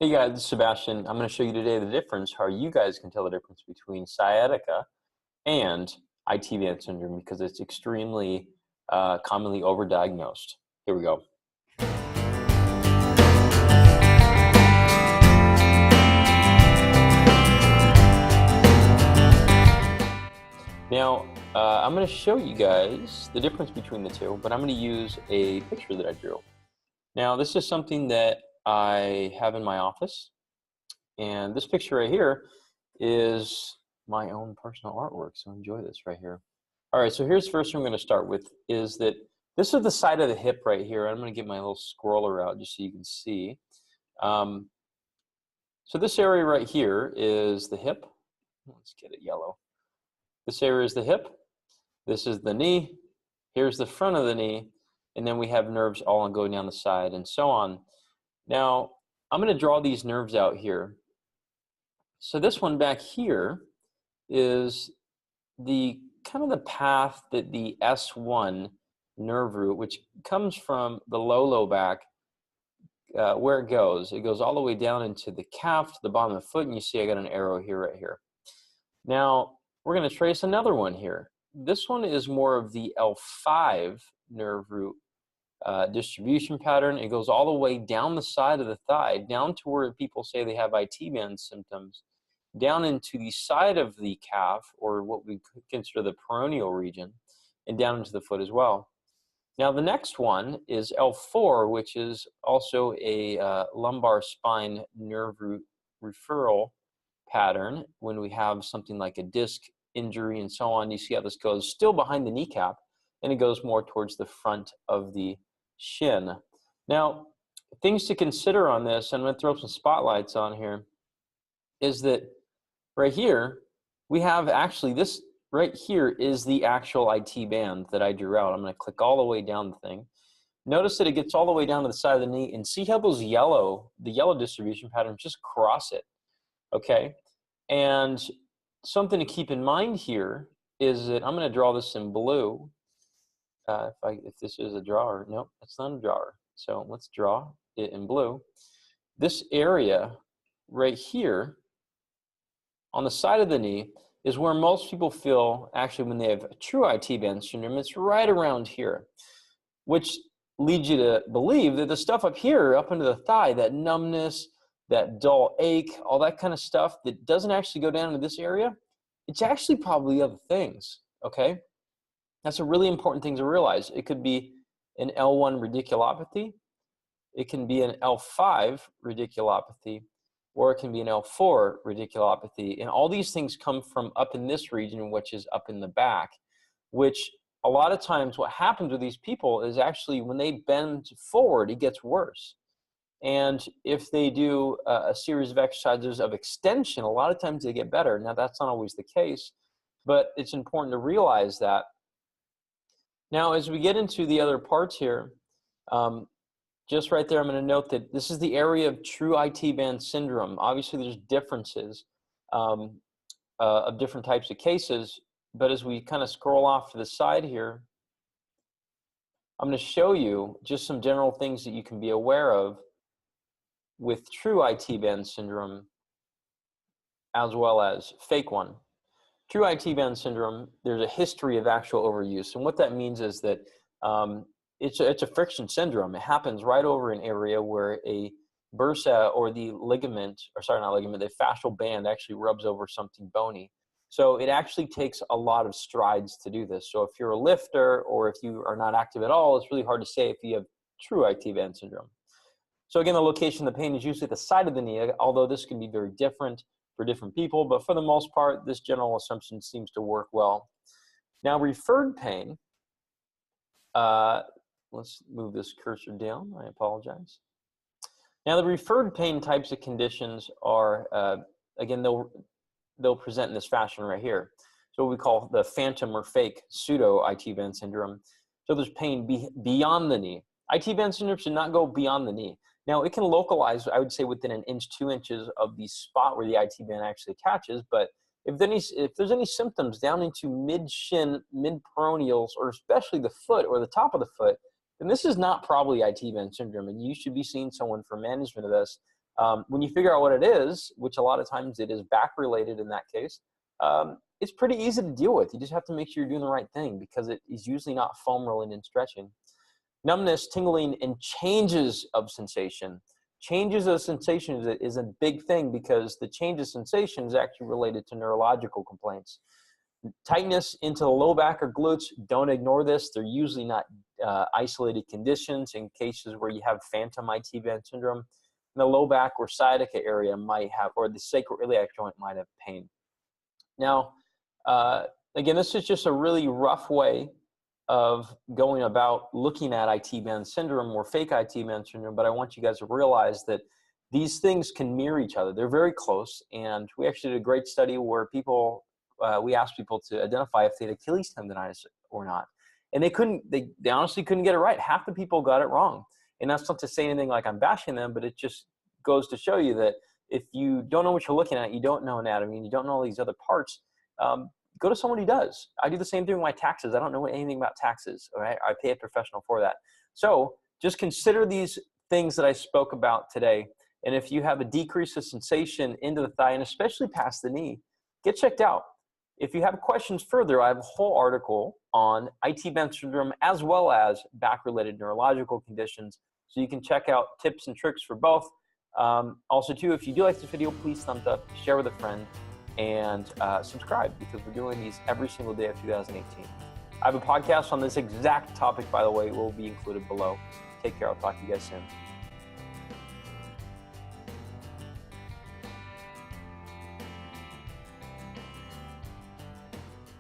Hey guys, this is Sebastian. I'm going to show you today the difference, how you guys can tell the difference between sciatica and ITBS syndrome because it's extremely commonly overdiagnosed. Here we go. Now, I'm going to show you guys the difference between the two, but I'm going to use a picture that I drew. Now, this is something that I have in my office. And this picture right here is my own personal artwork, so enjoy this right here. All right, so here's the first thing I'm going to start with is that this is the side of the hip right here. I'm going to get my little scroller out just so you can see. So this area right here is the hip. Let's get it yellow. This area is the hip. This is the knee. Here's the front of the knee. And then we have nerves all going down the side and so on. Now, I'm going to draw these nerves out here. So this one back here is the kind of the path that the S1 nerve root, which comes from the low back, where it goes all the way down into the calf to the bottom of the foot, and you see I got an arrow here right here. Now we're going to trace another one here. This one is more of the L5 nerve root distribution pattern. It goes all the way down the side of the thigh, down to where people say they have ITBS symptoms, down into the side of the calf, or what we consider the peroneal region, and down into the foot as well. Now the next one is L4, which is also a lumbar spine nerve root referral pattern. When we have something like a disc injury and so on, you see how this goes still behind the kneecap, and it goes more towards the front of the shin. Now, things to consider on this, and I'm going to throw some spotlights on here, is that right here, we have actually this right here is the actual IT band that I drew out. I'm going to click all the way down the thing. Notice that it gets all the way down to the side of the knee, and see how those the yellow distribution patterns just cross it, okay? And something to keep in mind here is that I'm going to draw this in blue. If this is a drawer, nope, that's not a drawer. So let's draw it in blue. This area right here on the side of the knee is where most people feel actually when they have a true ITBS syndrome. It's right around here, which leads you to believe that the stuff up here, up into the thigh, that numbness, that dull ache, all that kind of stuff that doesn't actually go down to this area, it's actually probably other things, okay? That's a really important thing to realize. It could be an L1 radiculopathy, it can be an L5 radiculopathy, or it can be an L4 radiculopathy. And all these things come from up in this region, which is up in the back, which a lot of times what happens with these people is actually when they bend forward, it gets worse. And if they do a series of exercises of extension, a lot of times they get better. Now, that's not always the case, but it's important to realize that. Now, as we get into the other parts here, just right there, I'm going to note that this is the area of true ITBS syndrome. Obviously, there's differences of different types of cases, but as we kind of scroll off to the side here, I'm going to show you just some general things that you can be aware of with true ITBS syndrome as well as fake one. True ITBS syndrome, there's a history of actual overuse, and what that means is that it's a friction syndrome. It happens right over an area where a bursa or the ligament, or sorry, not ligament, the fascial band actually rubs over something bony. So it actually takes a lot of strides to do this. So if you're a lifter or if you are not active at all, it's really hard to say if you have true ITBS syndrome. So again, the location of the pain is usually at the side of the knee, although this can be very different for different people, but for the most part, this general assumption seems to work well. Now, referred pain, let's move this cursor down. I apologize. Now, the referred pain types of conditions are, again, they'll present in this fashion right here. So what we call the phantom or fake pseudo ITBS syndrome. So there's pain beyond the knee. ITBS syndrome should not go beyond the knee. Now, it can localize, I would say, within an inch, 2 inches of the spot where the ITBS actually attaches, but if there's any symptoms down into mid-shin, mid-peroneals, or especially the foot or the top of the foot, then this is not probably ITBS syndrome, and you should be seeing someone for management of this. When you figure out what it is, which a lot of times it is back related in that case, it's pretty easy to deal with. You just have to make sure you're doing the right thing because it is usually not foam rolling and stretching. Numbness, tingling, and changes of sensation. Changes of sensation is a big thing because the change of sensation is actually related to neurological complaints. Tightness into the low back or glutes, don't ignore this. They're usually not isolated conditions. In cases where you have phantom IT band syndrome, the low back or sciatica area might have, or the sacroiliac joint might have pain. Now, again, this is just a really rough way of going about looking at IT band syndrome or fake IT band syndrome, but I want you guys to realize that these things can mirror each other. They're very close, and we actually did a great study where people, we asked people to identify if they had Achilles tendonitis or not, and they honestly couldn't get it right. Half the people got it wrong, and that's not to say anything like I'm bashing them, but it just goes to show you that if you don't know what you're looking at, you don't know anatomy, and you don't know all these other parts, go to someone who does. I do the same thing with my taxes. I don't know anything about taxes. All right? I pay a professional for that. So just consider these things that I spoke about today. And if you have a decrease of sensation into the thigh, and especially past the knee, get checked out. If you have questions further, I have a whole article on IT band syndrome as well as back-related neurological conditions. So you can check out tips and tricks for both. Also, too, if you do like this video, please thumbs up, share with a friend, and subscribe because we're doing these every single day of 2018. I have a podcast on this exact topic, by the way. It will be included below. Take care. I'll talk to you guys soon.